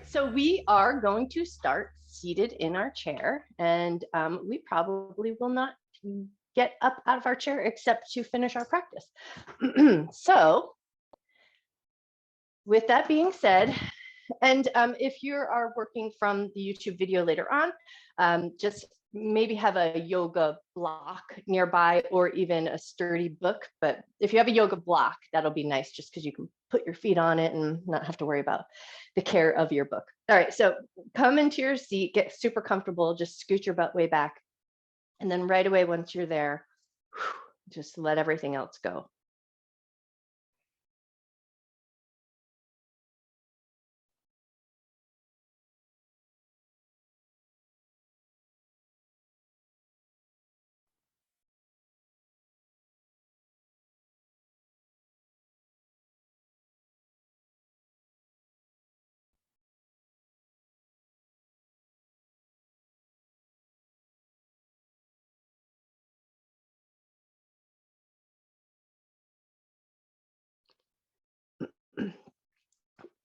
so we are going to start seated in our chair, and we probably will not get up out of our chair except to finish our practice. So with that being said, and if you are working from the YouTube video later on, just maybe have a yoga block nearby or even a sturdy book. But if you have a yoga block, that'll be nice just because you can put your feet on it and not have to worry about the care of your book. All right, so come into your seat, get super comfortable, just scoot your butt way back. And then right away, once you're there, just let everything else go.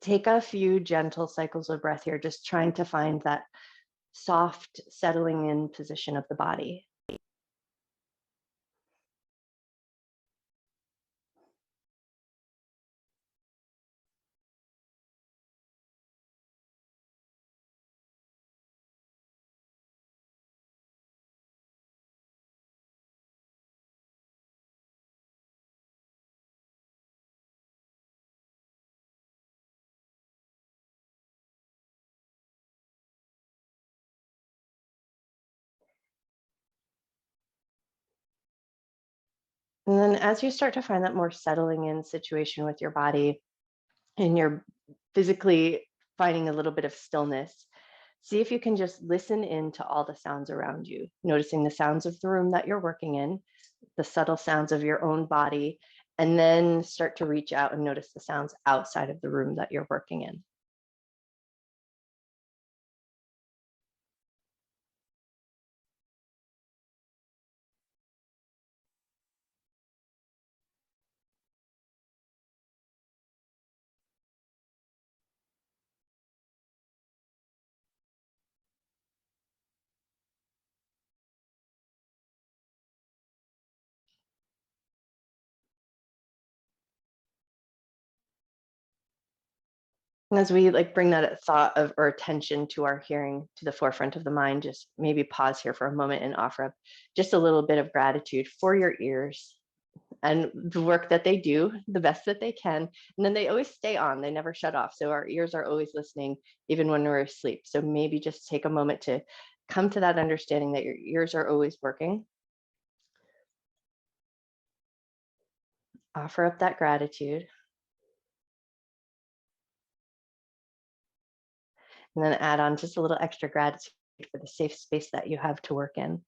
Take a few gentle cycles of breath here, just trying to find that soft settling in position of the body. And then as you start to find that more settling in situation with your body and you're physically finding a little bit of stillness, see if you can just listen in to all the sounds around you, noticing the sounds of the room that you're working in, the subtle sounds of your own body, and then start to reach out and notice the sounds outside of the room that you're working in. And as we bring that thought of or attention to our hearing to the forefront of the mind, just maybe pause here for a moment and offer up just a little bit of gratitude for your ears and the work that they do the best that they can. And then they always stay on, they never shut off. So our ears are always listening, even when we're asleep. So maybe just take a moment to come to that understanding that your ears are always working. Offer up that gratitude. And then add on just a little extra gratitude for the safe space that you have to work in.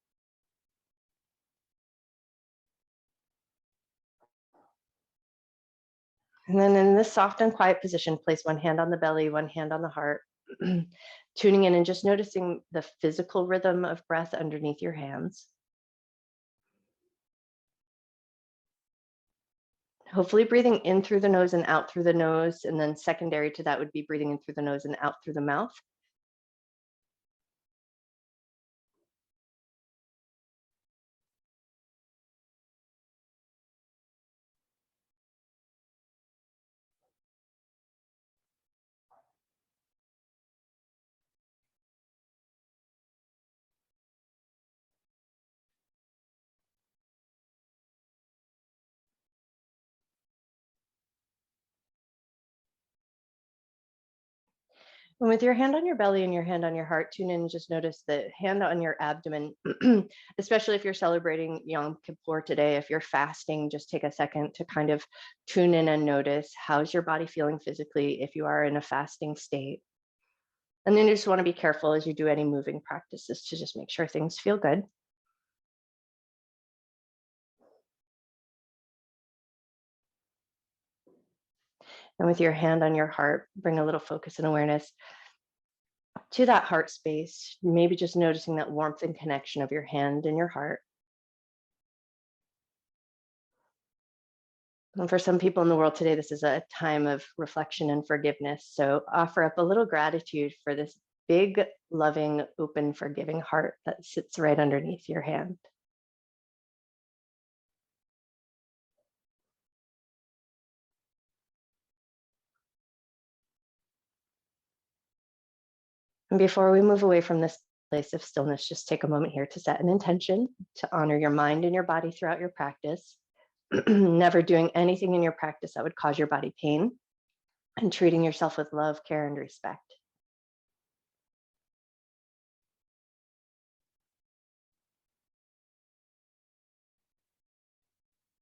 And then in this soft and quiet position, place one hand on the belly, one hand on the heart, tuning in and just noticing the physical rhythm of breath underneath your hands. Hopefully breathing in through the nose and out through the nose. And then secondary to that would be breathing in through the nose and out through the mouth. And with your hand on your belly and your hand on your heart, tune in and just notice the hand on your abdomen, especially if you're celebrating Yom Kippur today. If you're fasting, just take a second to kind of tune in and notice how's your body feeling physically if you are in a fasting state. And then you just want to be careful as you do any moving practices to just make sure things feel good. And with your hand on your heart, bring a little focus and awareness to that heart space, maybe just noticing that warmth and connection of your hand and your heart. And for some people in the world today, this is a time of reflection and forgiveness. So offer up a little gratitude for this big, loving, open, forgiving heart that sits right underneath your hand. And before we move away from this place of stillness, just take a moment here to set an intention to honor your mind and your body throughout your practice, never doing anything in your practice that would cause your body pain, and treating yourself with love, care, and respect.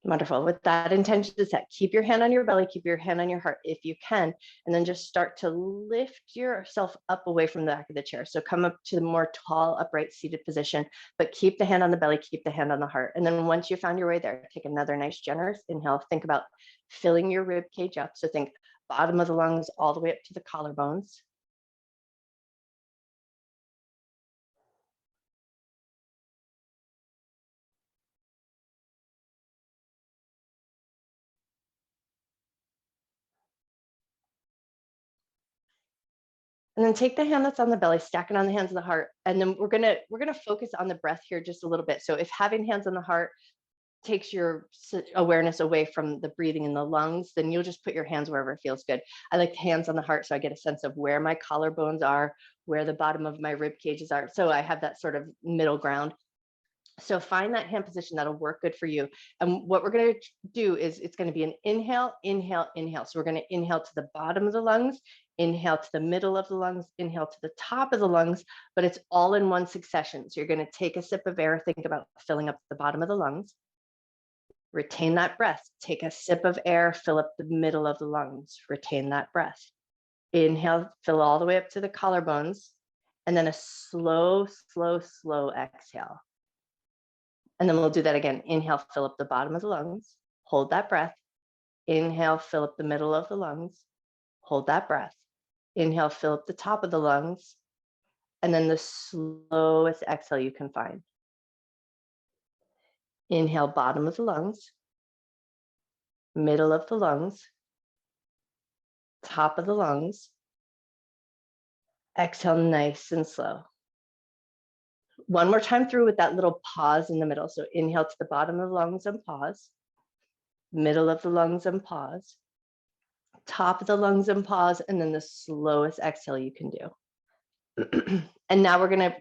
Wonderful. With that intention set, keep your hand on your belly, keep your hand on your heart if you can, and then just start to lift yourself up away from the back of the chair. So come up to the more tall, upright, seated position, but keep the hand on the belly, keep the hand on the heart. And then once you found your way there, take another nice, generous inhale. Think about filling your rib cage up. So think bottom of the lungs all the way up to the collarbones. And then take the hand that's on the belly, stack it on the hands of the heart. And then we're gonna focus on the breath here just a little bit. So if having hands on the heart takes your awareness away from the breathing in the lungs, then you'll just put your hands wherever it feels good. I like hands on the heart so I get a sense of where my collarbones are, where the bottom of my rib cages are. So I have that sort of middle ground. So find that hand position that'll work good for you. And what we're going to do is it's going to be an inhale, inhale, inhale. So we're going to inhale to the bottom of the lungs, inhale to the middle of the lungs, inhale to the top of the lungs, but it's all in one succession. So you're going to take a sip of air, think about filling up the bottom of the lungs. Retain that breath. Take a sip of air, fill up the middle of the lungs. Retain that breath. Inhale, fill all the way up to the collarbones, and then a slow, slow, slow exhale. And then we'll do that again. Inhale, fill up the bottom of the lungs. Hold that breath. Inhale, fill up the middle of the lungs. Hold that breath. Inhale, fill up the top of the lungs. And then the slowest exhale you can find. Inhale, bottom of the lungs. Middle of the lungs. Top of the lungs. Exhale nice and slow. One more time through with that little pause in the middle. So inhale to the bottom of the lungs and pause. Middle of the lungs and pause. Top of the lungs and pause, and then the slowest exhale you can do. And now we're going to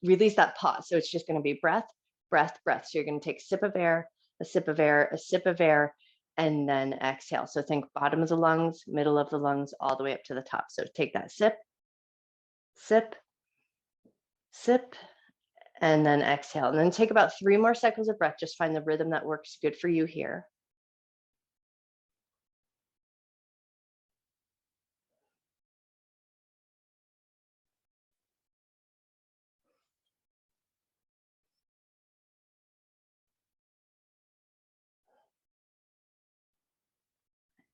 release that pause. So it's just going to be breath, breath, breath. So you're going to take a sip of air, a sip of air, a sip of air, and then exhale. So think bottom of the lungs, middle of the lungs, all the way up to the top. So take that sip, sip, sip, and then exhale. And then take about 3 more cycles of breath. Just find the rhythm that works good for you here.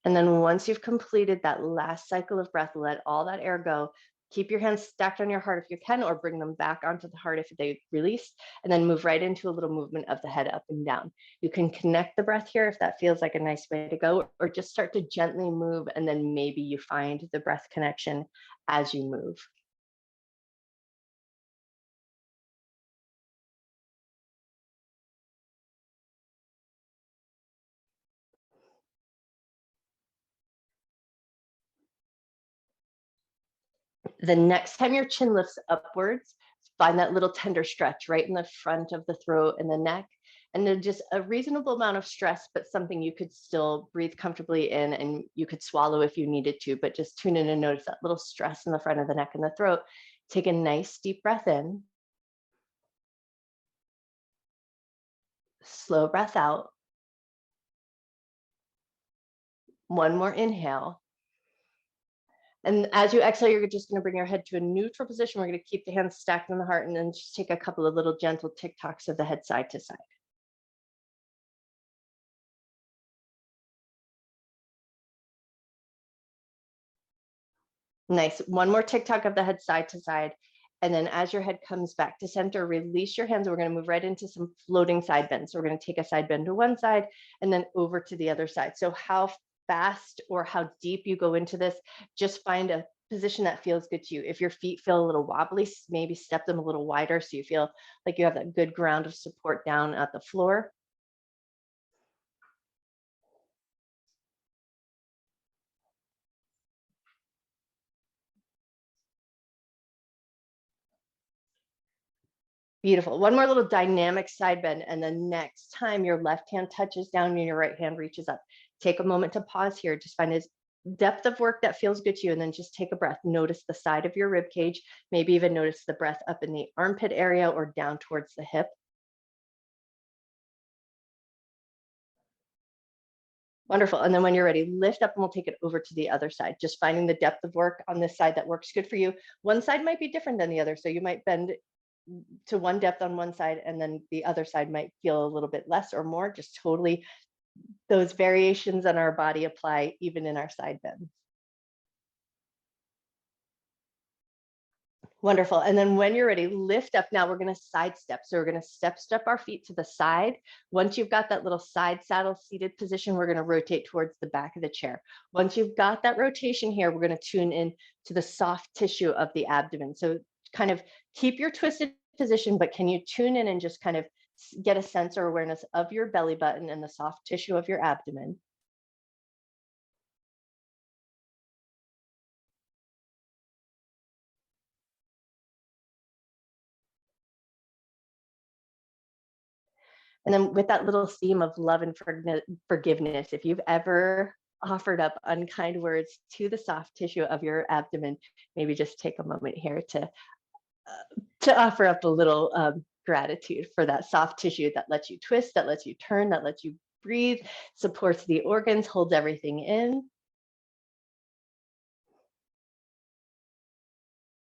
And then once you've completed that last cycle of breath, let all that air go. Keep your hands stacked on your heart if you can, or bring them back onto the heart if they release, and then move right into a little movement of the head up and down. You can connect the breath here if that feels like a nice way to go, or just start to gently move, and then maybe you find the breath connection as you move. The next time your chin lifts upwards, find that little tender stretch right in the front of the throat and the neck. And then just a reasonable amount of stress, but something you could still breathe comfortably in, and you could swallow if you needed to, but just tune in and notice that little stress in the front of the neck and the throat. Take a nice deep breath in. Slow breath out. One more inhale. And as you exhale, you're just going to bring your head to a neutral position. We're going to keep the hands stacked on the heart, and then just take a couple of little gentle tick-tocks of the head side to side. Nice. One more tick-tock of the head side to side. And then as your head comes back to center, release your hands. We're going to move right into some floating side bends. So we're going to take a side bend to one side and then over to the other side. So how fast or how deep you go into this, just find a position that feels good to you. If your feet feel a little wobbly, maybe step them a little wider so you feel like you have that good ground of support down at the floor. Beautiful. One more little dynamic side bend. And the next time your left hand touches down and your right hand reaches up, take a moment to pause here. Just find a depth of work that feels good to you. And then just take a breath. Notice the side of your rib cage. Maybe even notice the breath up in the armpit area or down towards the hip. Wonderful. And then when you're ready, lift up and we'll take it over to the other side. Just finding the depth of work on this side that works good for you. One side might be different than the other. So you might bend to one depth on one side and then the other side might feel a little bit less or more. Just totally those variations on our body apply even in our side bends. Wonderful. And then when you're ready, lift up. Now we're going to side step. So we're going to step our feet to the side. Once you've got that little side saddle seated position, we're going to rotate towards the back of the chair. Once you've got that rotation here, we're going to tune in to the soft tissue of the abdomen. So kind of keep your twisted position, but can you tune in and just kind of get a sense or awareness of your belly button and the soft tissue of your abdomen? And then with that little theme of love and forgiveness, if you've ever offered up unkind words to the soft tissue of your abdomen, maybe just take a moment here to offer up a little gratitude for that soft tissue that lets you twist, that lets you turn, that lets you breathe, supports the organs, holds everything in.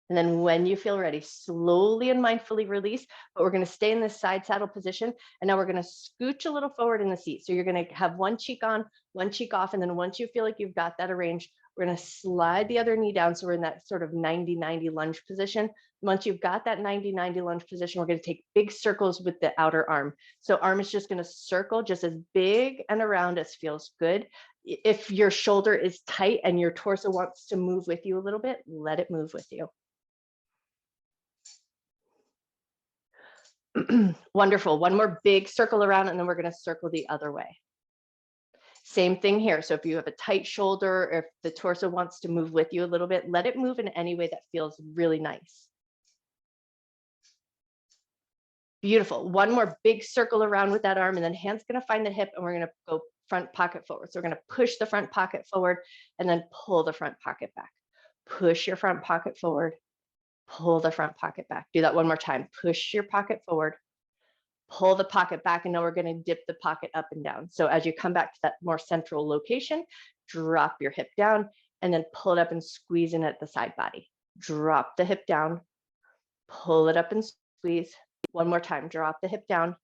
And then when you feel ready, slowly and mindfully release, but we're going to stay in this side saddle position. And now we're going to scooch a little forward in the seat. So you're going to have one cheek on, one cheek off. And then once you feel like you've got that arranged, we're going to slide the other knee down. So we're in that sort of 90-90 lunge position. Once you've got that 90-90 lunge position, we're going to take big circles with the outer arm. So arm is just going to circle just as big and around as feels good. If your shoulder is tight and your torso wants to move with you a little bit, let it move with you. Wonderful. One more big circle around, and then we're going to circle the other way. Same thing here. So if you have a tight shoulder, or if the torso wants to move with you a little bit, let it move in any way that feels really nice. Beautiful. One more big circle around with that arm, and then hand's going to find the hip, and we're going to go front pocket forward. So we're going to push the front pocket forward and then pull the front pocket back. Push your front pocket forward, pull the front pocket back. Do that one more time. Push your pocket forward, pull the pocket back, and now we're going to dip the pocket up and down. So as you come back to that more central location, drop your hip down and then pull it up and squeeze in at the side body. Drop the hip down, pull it up and squeeze. One more time, drop the hip down,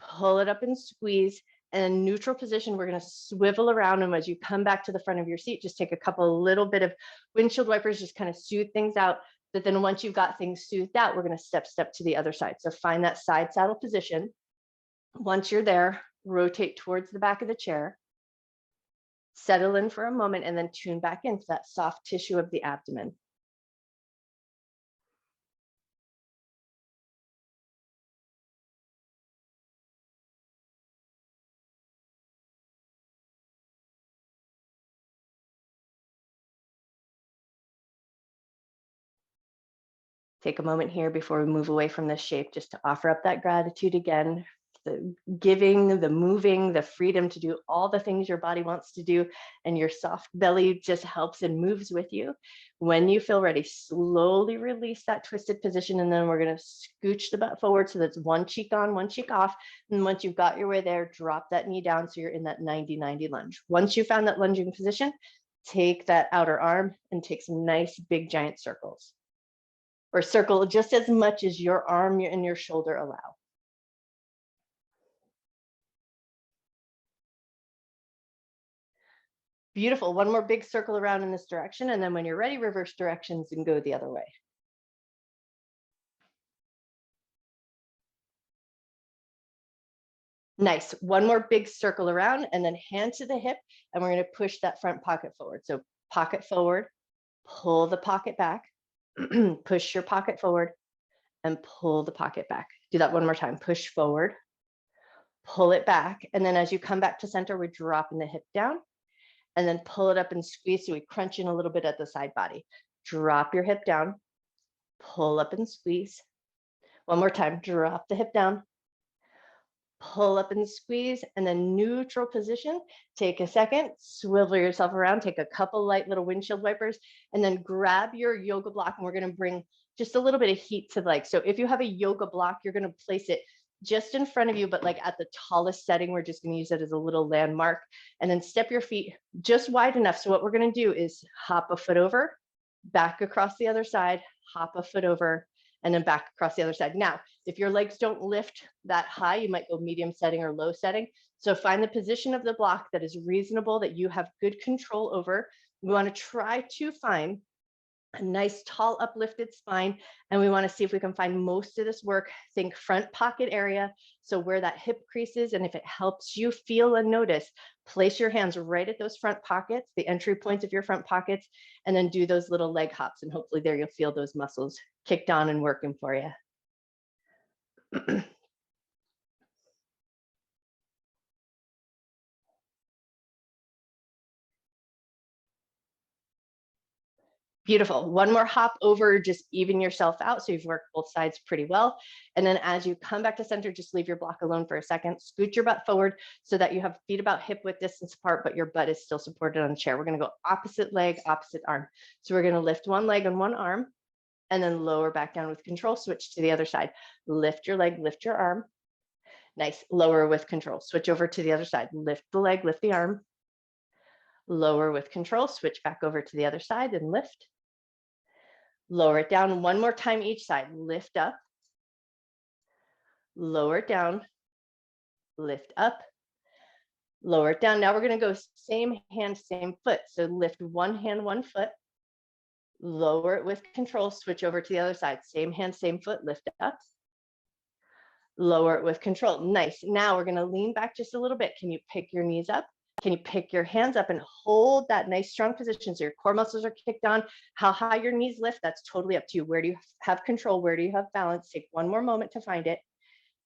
pull it up and squeeze. And in neutral position, we're going to swivel around. And as you come back to the front of your seat, just take a couple little bit of windshield wipers, just kind of soothe things out. But then once you've got things soothed out, we're going to step to the other side. So find that side saddle position. Once you're there, rotate towards the back of the chair, settle in for a moment, and then tune back into that soft tissue of the abdomen. Take a moment here before we move away from this shape just to offer up that gratitude again, the giving, the moving, the freedom to do all the things your body wants to do, and your soft belly just helps and moves with you. When you feel ready, slowly release that twisted position, and then we're going to scooch the butt forward so that's one cheek on, one cheek off. And once you've got your way there, drop that knee down so you're in that 90-90 lunge. Once you found that lunging position, take that outer arm and take some nice big giant circles, or circle just as much as your arm and your shoulder allow. Beautiful. One more big circle around in this direction. And then when you're ready, reverse directions and go the other way. Nice. One more big circle around and then hand to the hip. And we're going to push that front pocket forward. So pocket forward, pull the pocket back, push your pocket forward and pull the pocket back. Do that one more time. Push forward, pull it back. And then as you come back to center, we're dropping the hip down and then pull it up and squeeze. So we crunch in a little bit at the side body. Drop your hip down, pull up and squeeze. One more time, drop the hip down, pull up and squeeze, and then neutral position. Take a second, swivel yourself around, take a couple light little windshield wipers, and then grab your yoga block. And we're going to bring just a little bit of heat to the leg. So if you have a yoga block, you're going to place it just in front of you, but like at the tallest setting. We're just going to use it as a little landmark, and then step your feet just wide enough. So what we're going to do is hop a foot over, back across the other side, hop a foot over, and then back across the other side. Now, if your legs don't lift that high, you might go medium setting or low setting. So find the position of the block that is reasonable, that you have good control over. We want to try to find a nice tall uplifted spine. And we want to see if we can find most of this work. Think front pocket area. So where that hip crease is, and if it helps you feel and notice, place your hands right at those front pockets, the entry points of your front pockets, and then do those little leg hops. And hopefully there you'll feel those muscles kicked on and working for you. Beautiful. One more hop over, just even yourself out. So you've worked both sides pretty well. And then as you come back to center, just leave your block alone for a second. Scoot your butt forward so that you have feet about hip width distance apart, but your butt is still supported on the chair. We're going to go opposite leg, opposite arm. So we're going to lift one leg and one arm and then lower back down with control. Switch to the other side. Lift your leg, lift your arm. Nice. Lower with control. Switch over to the other side. Lift the leg, lift the arm. Lower with control. Switch back over to the other side and lift. Lower it down one more time each side. Lift up, lower it down, lift up, lower it down. Now we're going to go same hand, same foot. So lift one hand, one foot, lower it with control, switch over to the other side. Same hand, same foot, lift up, lower it with control. Nice. Now we're going to lean back just a little bit. Can you pick your knees up? Can you pick your hands up and hold that nice strong position so your core muscles are kicked on? How high your knees lift, that's totally up to you. Where do you have control? Where do you have balance? Take one more moment to find it.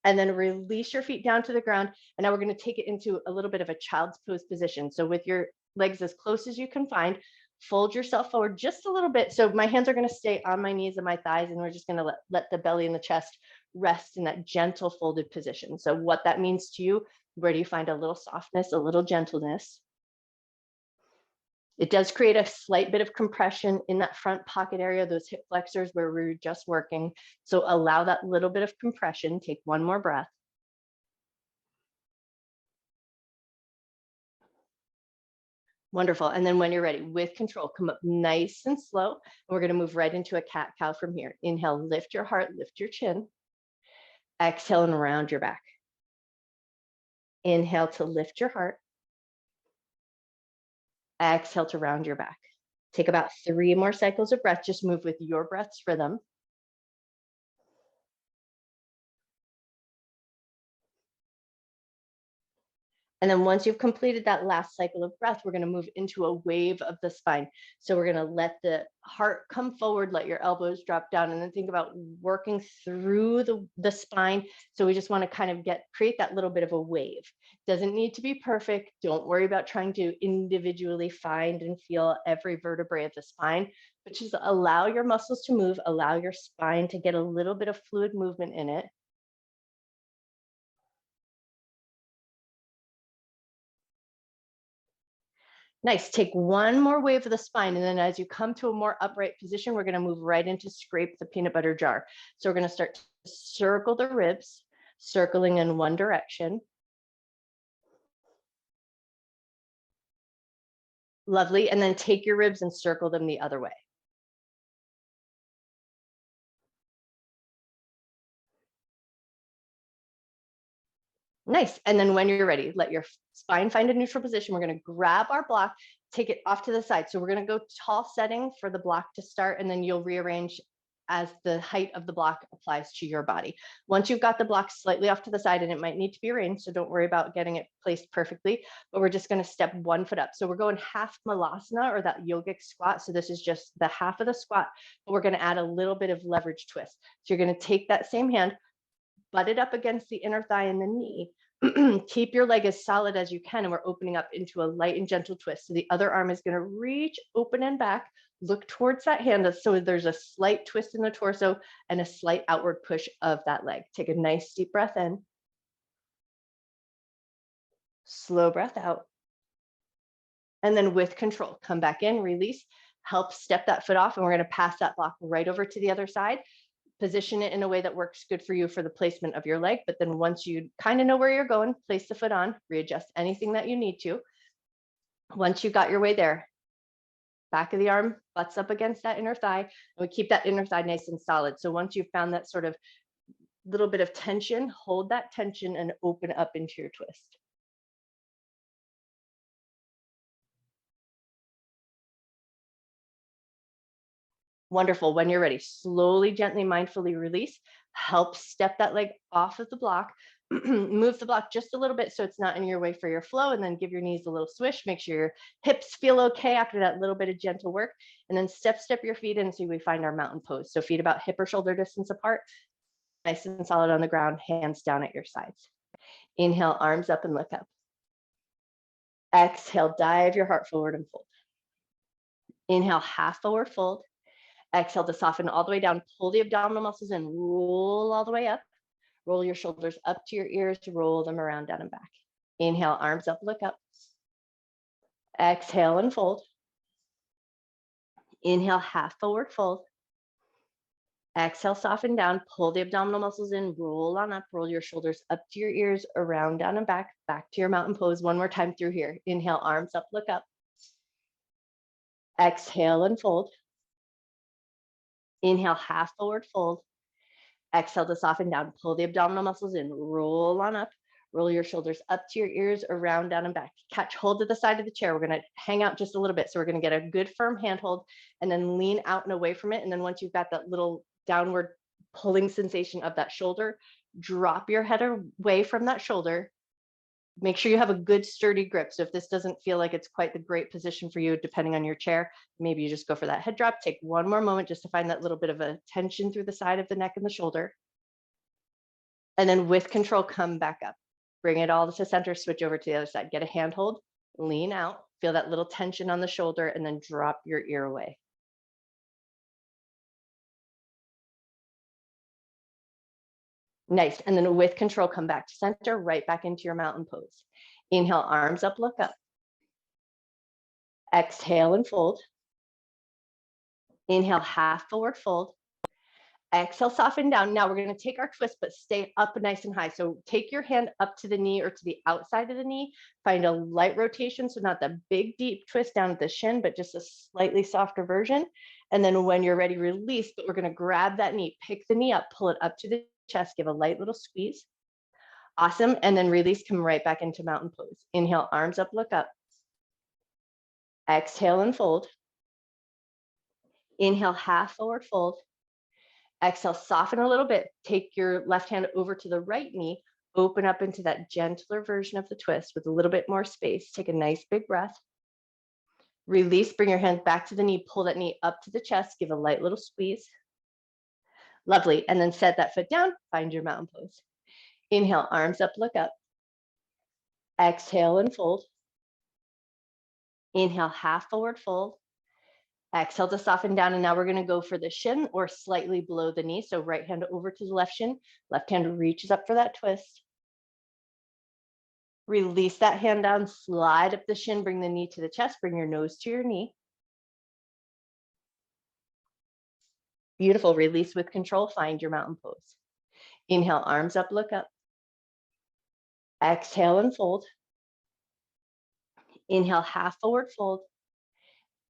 And then release your feet down to the ground. And now we're going to take it into a little bit of a child's pose position. So with your legs as close as you can find, fold yourself forward just a little bit. So my hands are going to stay on my knees and my thighs, and we're just going to let the belly and the chest rest in that gentle folded position. So what that means to you, where do you find a little softness, a little gentleness? It does create a slight bit of compression in that front pocket area, those hip flexors where we were just working. So allow that little bit of compression. Take one more breath. Wonderful. And then when you're ready, with control, come up nice and slow. And we're going to move right into a cat-cow from here. Inhale, lift your heart, lift your chin. Exhale and round your back. Inhale to lift your heart. Exhale to round your back. Take about 3 more cycles of breath. Just move with your breath's rhythm. And then once you've completed that last cycle of breath, we're going to move into a wave of the spine. So we're going to let the heart come forward, let your elbows drop down, and then think about working through the spine. So we just want to kind of create that little bit of a wave. Doesn't need to be perfect. Don't worry about trying to individually find and feel every vertebrae of the spine, but just allow your muscles to move, allow your spine to get a little bit of fluid movement in it. Nice. Take one more wave of the spine. And then as you come to a more upright position, we're going to move right into scrape the peanut butter jar. So we're going to start to circle the ribs, circling in one direction. Lovely. And then take your ribs and circle them the other way. Nice. And then when you're ready, let your spine find a neutral position. We're going to grab our block, take it off to the side. So we're going to go tall setting for the block to start, and then you'll rearrange as the height of the block applies to your body. Once you've got the block slightly off to the side, and it might need to be arranged, so don't worry about getting it placed perfectly, but we're just going to step 1 foot up. So we're going half malasana, or that yogic squat. So this is just the half of the squat, but we're going to add a little bit of leverage twist. So you're going to take that same hand, butt it up against the inner thigh and the knee. Keep your leg as solid as you can, and we're opening up into a light and gentle twist. So the other arm is going to reach open and back, look towards that hand. So there's a slight twist in the torso and a slight outward push of that leg. Take a nice deep breath in. Slow breath out. And then with control, come back in, release, help step that foot off, and we're going to pass that block right over to the other side. Position it in a way that works good for you for the placement of your leg. But then once you kind of know where you're going, place the foot on, readjust anything that you need to. Once you got your way there, back of the arm butts up against that inner thigh, and we keep that inner thigh nice and solid. So once you've found that sort of little bit of tension, hold that tension and open up into your twist. Wonderful. When you're ready, slowly, gently, mindfully release. Help step that leg off of the block. Move the block just a little bit so it's not in your way for your flow, and then give your knees a little swish. Make sure your hips feel okay after that little bit of gentle work, and then step your feet in so we find our mountain pose. So feet about hip or shoulder distance apart, nice and solid on the ground, hands down at your sides. Inhale, arms up and look up. Exhale, dive your heart forward and fold. Inhale, half forward fold. Exhale to soften all the way down, pull the abdominal muscles in, roll all the way up. Roll your shoulders up to your ears, to roll them around, down and back. Inhale, arms up, look up. Exhale and fold. Inhale, half forward fold. Exhale, soften down, pull the abdominal muscles in, roll on up, roll your shoulders up to your ears, around, down and back to your mountain pose. One more time through here. Inhale, arms up, look up. Exhale and fold. Inhale, half forward fold. Exhale to soften down, pull the abdominal muscles in, roll on up, roll your shoulders up to your ears, around, down and back. Catch hold of the side of the chair. We're going to hang out just a little bit. So we're going to get a good firm handhold and then lean out and away from it. And then once you've got that little downward pulling sensation of that shoulder, drop your head away from that shoulder. Make sure you have a good sturdy grip. So if this doesn't feel like it's quite the great position for you, depending on your chair, maybe you just go for that head drop. Take one more moment just to find that little bit of a tension through the side of the neck and the shoulder. And then with control, come back up. Bring it all to center, switch over to the other side. Get a handhold, lean out, feel that little tension on the shoulder, and then drop your ear away. Nice. And then with control, come back to center, right back into your mountain pose. Inhale, arms up, look up. Exhale and fold. Inhale, half forward fold. Exhale, soften down. Now we're going to take our twist, but stay up nice and high. So take your hand up to the knee or to the outside of the knee. Find a light rotation. So not the big, deep twist down at the shin, but just a slightly softer version. And then when you're ready, release, but we're going to grab that knee, pick the knee up, pull it up to the chest, give a light little squeeze. Awesome. And then release, come right back into mountain pose. Inhale, arms up, look up. Exhale and fold. Inhale, half forward fold. Exhale, soften a little bit. Take your left hand over to the right knee, open up into that gentler version of the twist with a little bit more space. Take a nice big breath. Release, bring your hand back to the knee, pull that knee up to the chest, give a light little squeeze. Lovely. And then set that foot down, find your mountain pose. Inhale, arms up, look up. Exhale and fold. Inhale, half forward fold. Exhale to soften down. And now we're going to go for the shin or slightly below the knee. So right hand over to the left shin, left hand reaches up for that twist. Release that hand down, slide up the shin, bring the knee to the chest, bring your nose to your knee. Beautiful. Release with control, find your mountain pose. Inhale, arms up, look up. Exhale and fold. Inhale, half forward fold.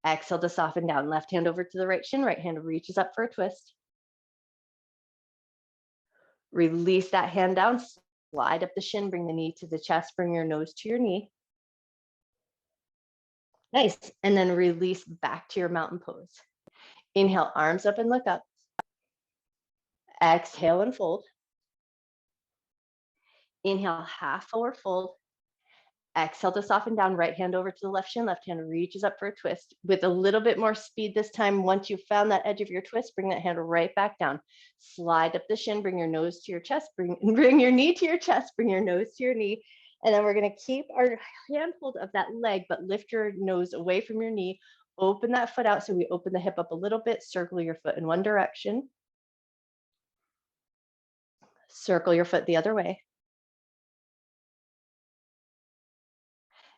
Exhale to soften down. Left hand over to the right shin, right hand reaches up for a twist. Release that hand down, slide up the shin, bring the knee to the chest, bring your nose to your knee. Nice. And then release back to your mountain pose. Inhale, arms up and look up. Exhale and fold. Inhale, half forward fold. Exhale to soften down, right hand over to the left shin, left hand reaches up for a twist. With a little bit more speed this time, once you've found that edge of your twist, bring that hand right back down. Slide up the shin, bring your nose to your chest, bring your knee to your chest, bring your nose to your knee. And then we're gonna keep our handhold of that leg, but lift your nose away from your knee. Open that foot out, so we open the hip up a little bit, circle your foot in one direction. Circle your foot the other way.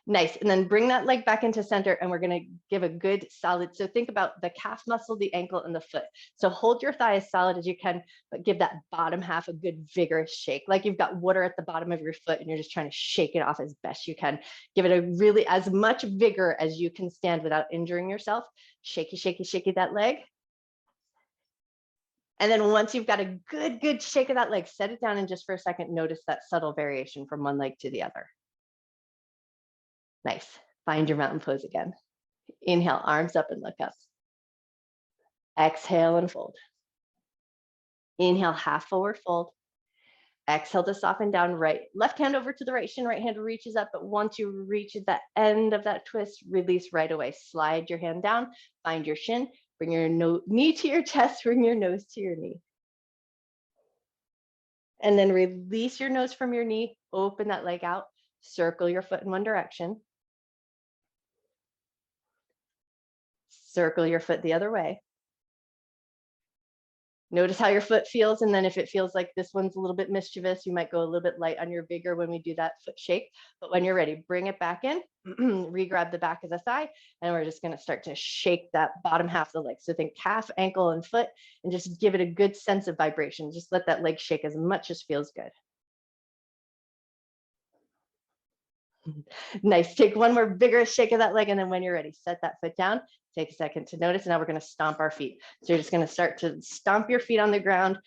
Nice. And then bring that leg back into center, and we're going to give a good solid. So think about the calf muscle, the ankle, and the foot. So hold your thigh as solid as you can, but give that bottom half a good vigorous shake. Like you've got water at the bottom of your foot and you're just trying to shake it off as best you can. Give it a really as much vigor as you can stand without injuring yourself. Shaky, shaky, shaky that leg. And then once you've got a good shake of that leg, set it down and just for a second, notice that subtle variation from one leg to the other. Nice. Find your mountain pose again. Inhale, arms up and look up. Exhale and fold. Inhale, half forward fold. Exhale to soften down, right. Left hand over to the right shin, right hand reaches up, but once you reach the end of that twist, release right away. Slide your hand down, find your shin, bring your knee to your chest, bring your nose to your knee. And then release your nose from your knee, open that leg out, circle your foot in one direction. Circle your foot the other way. Notice how your foot feels, and then if it feels like this one's a little bit mischievous, you might go a little bit light on your vigor when we do that foot shake. But when you're ready, bring it back in, re-grab the back of the thigh, and we're just going to start to shake that bottom half of the leg. So think calf, ankle, and foot, and just give it a good sense of vibration. Just let that leg shake as much as feels good. Nice. Take one more vigorous shake of that leg, and then when you're ready, set that foot down. Take a second to notice. And now we're going to stomp our feet. So you're just going to start to stomp your feet on the ground.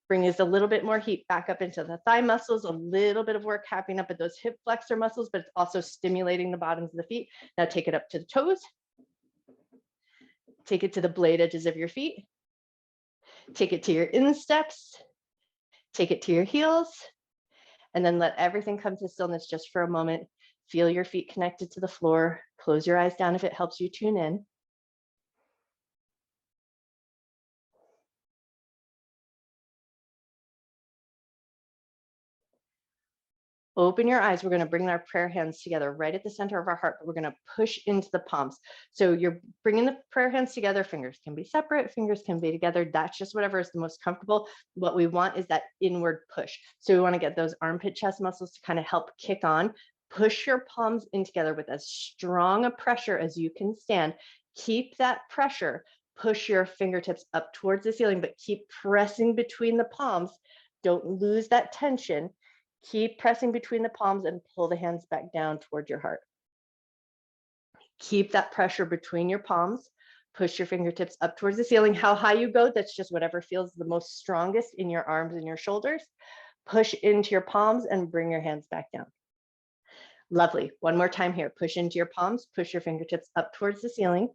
Bring us a little bit more heat back up into the thigh muscles, a little bit of work happening up at those hip flexor muscles, but it's also stimulating the bottoms of the feet. Now take it up to the toes. Take it to the blade edges of your feet. Take it to your insteps. Take it to your heels. And then let everything come to stillness just for a moment. Feel your feet connected to the floor. Close your eyes down if it helps you tune in. Open your eyes. We're going to bring our prayer hands together right at the center of our heart, but we're going to push into the palms. So you're bringing the prayer hands together. Fingers can be separate. Fingers can be together. That's just whatever is the most comfortable. What we want is that inward push. So we want to get those armpit chest muscles to kind of help kick on. Push your palms in together with as strong a pressure as you can stand. Keep that pressure. Push your fingertips up towards the ceiling, but keep pressing between the palms. Don't lose that tension. Keep pressing between the palms and pull the hands back down toward your heart. Keep that pressure between your palms. Push your fingertips up towards the ceiling. How high you go, that's just whatever feels the most strongest in your arms and your shoulders. Push into your palms and bring your hands back down. Lovely. One more time here. Push into your palms. Push your fingertips up towards the ceiling.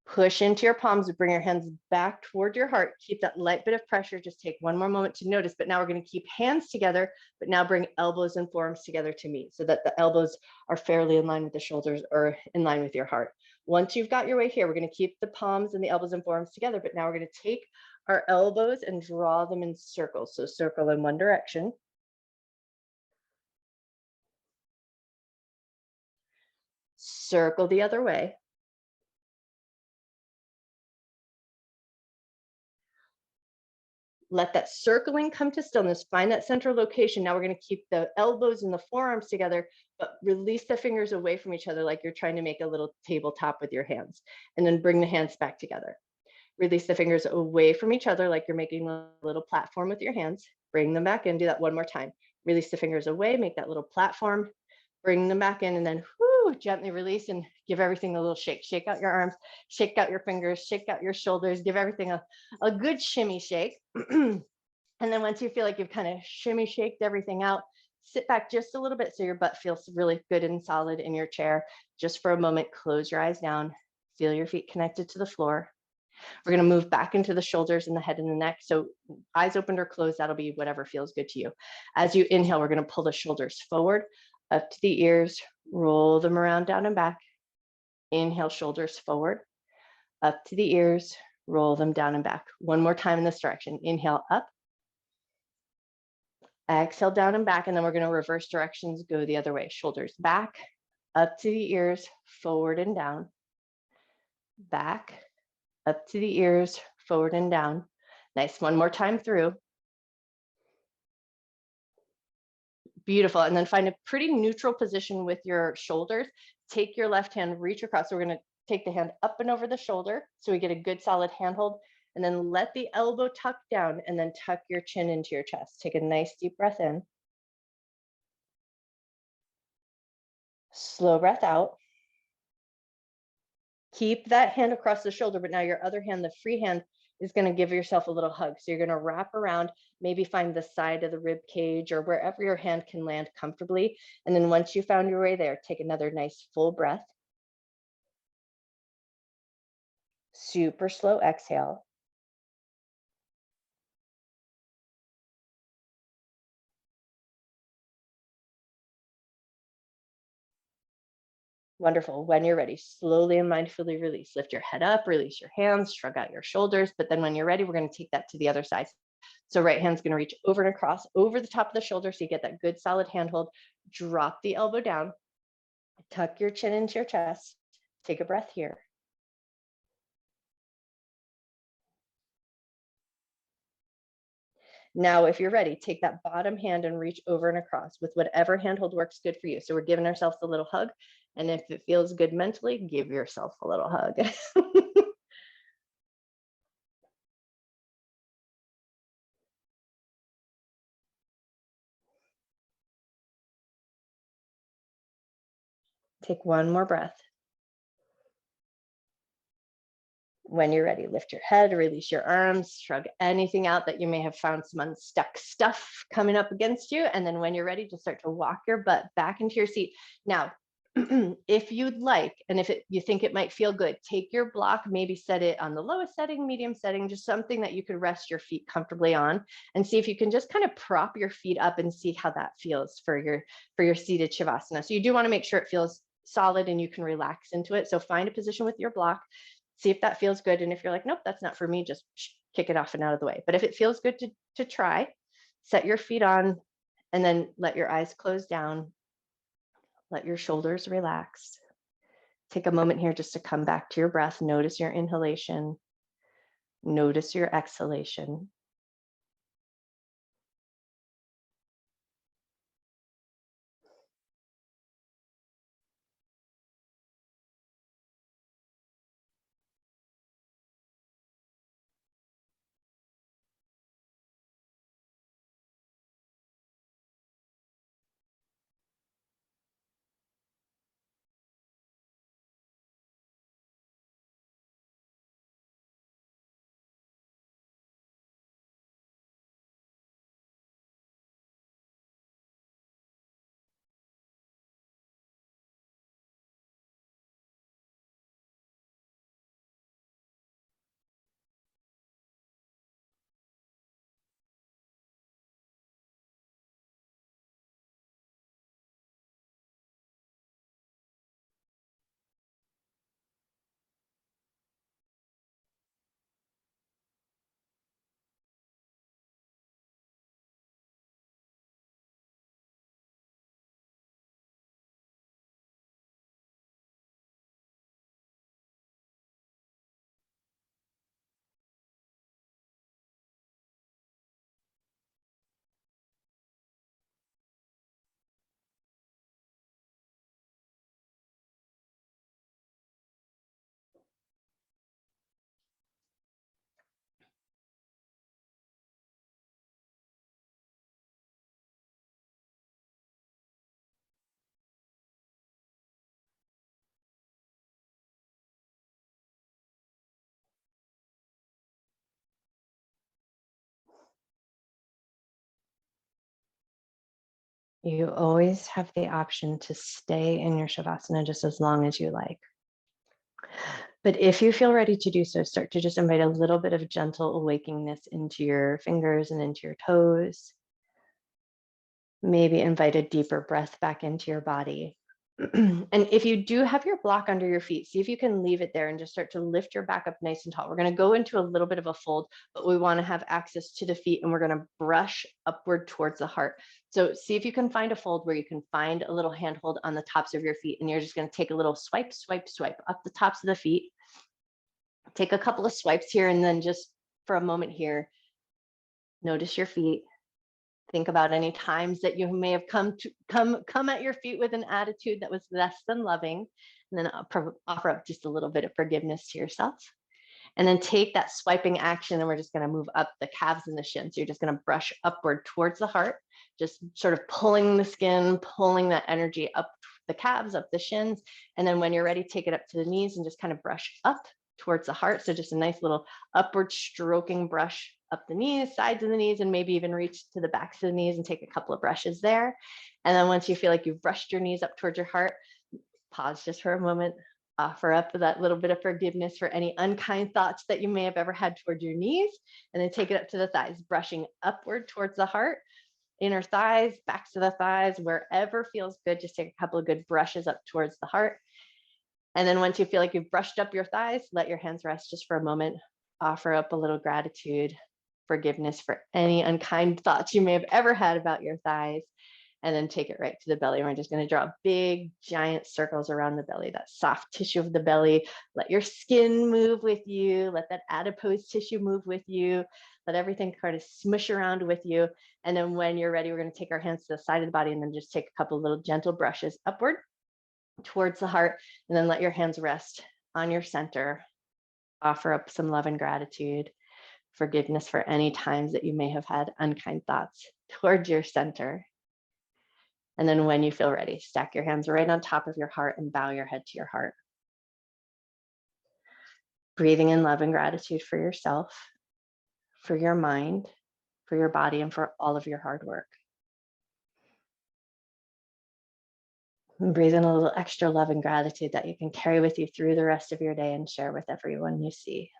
Push into your palms, bring your hands back toward your heart. Keep that light bit of pressure. Just take one more moment to notice, but now we're going to keep hands together, but now bring elbows and forearms together to meet so that the elbows are fairly in line with the shoulders or in line with your heart. Once you've got your way here, we're going to keep the palms and the elbows and forearms together, but now we're going to take our elbows and draw them in circles. So circle in one direction. Circle the other way. Let that circling come to stillness. Find that central location. Now we're going to keep the elbows and the forearms together, but release the fingers away from each other like you're trying to make a little tabletop with your hands. And then bring the hands back together. Release the fingers away from each other like you're making a little platform with your hands. Bring them back in. Do that one more time. Release the fingers away. Make that little platform. Bring them back in, and then gently release and give everything a little shake. Shake out your arms, shake out your fingers, shake out your shoulders, give everything a good shimmy shake. And then once you feel like you've kind of shimmy shaked everything out, sit back just a little bit so your butt feels really good and solid in your chair. Just for a moment, close your eyes down, feel your feet connected to the floor. We're going to move back into the shoulders and the head and the neck. So eyes opened or closed, that'll be whatever feels good to you. As you inhale, we're going to pull the shoulders forward, up to the ears, roll them around, down and back. Inhale, shoulders forward, up to the ears, roll them down and back. One more time in this direction. Inhale, up. Exhale, down and back. And then we're going to reverse directions, go the other way. Shoulders back, up to the ears, forward and down. Back, up to the ears, forward and down. Nice. One more time through. Beautiful. And then find a pretty neutral position with your shoulders. Take your left hand, reach across. So we're going to take the hand up and over the shoulder so we get a good solid handhold. And then let the elbow tuck down and then tuck your chin into your chest. Take a nice deep breath in. Slow breath out. Keep that hand across the shoulder, but now your other hand, the free hand, is going to give yourself a little hug. So you're going to wrap around, maybe find the side of the rib cage or wherever your hand can land comfortably. And then once you found your way there, take another nice full breath. Super slow exhale. Wonderful. When you're ready, slowly and mindfully release. Lift your head up, release your hands, shrug out your shoulders. But then when you're ready, we're going to take that to the other side. So right hand's going to reach over and across over the top of the shoulder. So you get that good solid handhold. Drop the elbow down. Tuck your chin into your chest. Take a breath here. Now, if you're ready, take that bottom hand and reach over and across with whatever handhold works good for you. So we're giving ourselves a little hug. And if it feels good mentally, give yourself a little hug. Take one more breath. When you're ready, lift your head, release your arms, shrug anything out that you may have found some unstuck stuff coming up against you. And then when you're ready, just start to walk your butt back into your seat. Now, if you'd like, and if you think it might feel good, take your block, maybe set it on the lowest setting, medium setting, just something that you could rest your feet comfortably on, and see if you can just kind of prop your feet up and see how that feels for your seated Shavasana. So you do want to make sure it feels solid and you can relax into it. So find a position with your block. See if that feels good. And if you're like, nope, that's not for me, just kick it off and out of the way. But if it feels good to try, set your feet on and then let your eyes close down. Let your shoulders relax. Take a moment here just to come back to your breath. Notice your inhalation. Notice your exhalation. You always have the option to stay in your Shavasana just as long as you like. But if you feel ready to do so, start to just invite a little bit of gentle awakeningness into your fingers and into your toes. Maybe invite a deeper breath back into your body. And if you do have your block under your feet, see if you can leave it there and just start to lift your back up nice and tall. We're going to go into a little bit of a fold, but we want to have access to the feet, and we're going to brush upward towards the heart. So see if you can find a fold where you can find a little handhold on the tops of your feet, and you're just going to take a little swipe, swipe, swipe up the tops of the feet. Take a couple of swipes here, and then just for a moment here, notice your feet. Think about any times that you may have come at your feet with an attitude that was less than loving, and then offer up just a little bit of forgiveness to yourself. And then take that swiping action, and we're just going to move up the calves and the shins. So you're just going to brush upward towards the heart, just sort of pulling the skin, pulling that energy up the calves, up the shins. And then when you're ready, take it up to the knees and just kind of brush up towards the heart. So just a nice little upward stroking brush up the knees, sides of the knees, and maybe even reach to the backs of the knees and take a couple of brushes there. And then once you feel like you've brushed your knees up towards your heart, pause just for a moment, offer up that little bit of forgiveness for any unkind thoughts that you may have ever had towards your knees, and then take it up to the thighs, brushing upward towards the heart, inner thighs, backs of the thighs, wherever feels good. Just take a couple of good brushes up towards the heart. And then once you feel like you've brushed up your thighs, let your hands rest just for a moment. Offer up a little gratitude, forgiveness for any unkind thoughts you may have ever had about your thighs. And then take it right to the belly. We're just going to draw big, giant circles around the belly, that soft tissue of the belly. Let your skin move with you. Let that adipose tissue move with you. Let everything kind of smush around with you. And then when you're ready, we're going to take our hands to the side of the body and then just take a couple little gentle brushes upward towards the heart. And then let your hands rest on your center. Offer up some love and gratitude, forgiveness for any times that you may have had unkind thoughts towards your center. And then when you feel ready, stack your hands right on top of your heart and bow your head to your heart. Breathing in love and gratitude for yourself, for your mind, for your body, and for all of your hard work. And breathe in a little extra love and gratitude that you can carry with you through the rest of your day and share with everyone you see.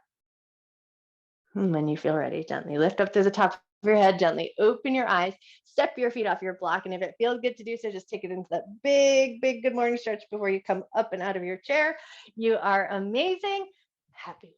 And when you feel ready, gently lift up to the top of your head, gently open your eyes, step your feet off your block. And if it feels good to do so, just take it into that big, big good morning stretch before you come up and out of your chair. You are amazing. Happy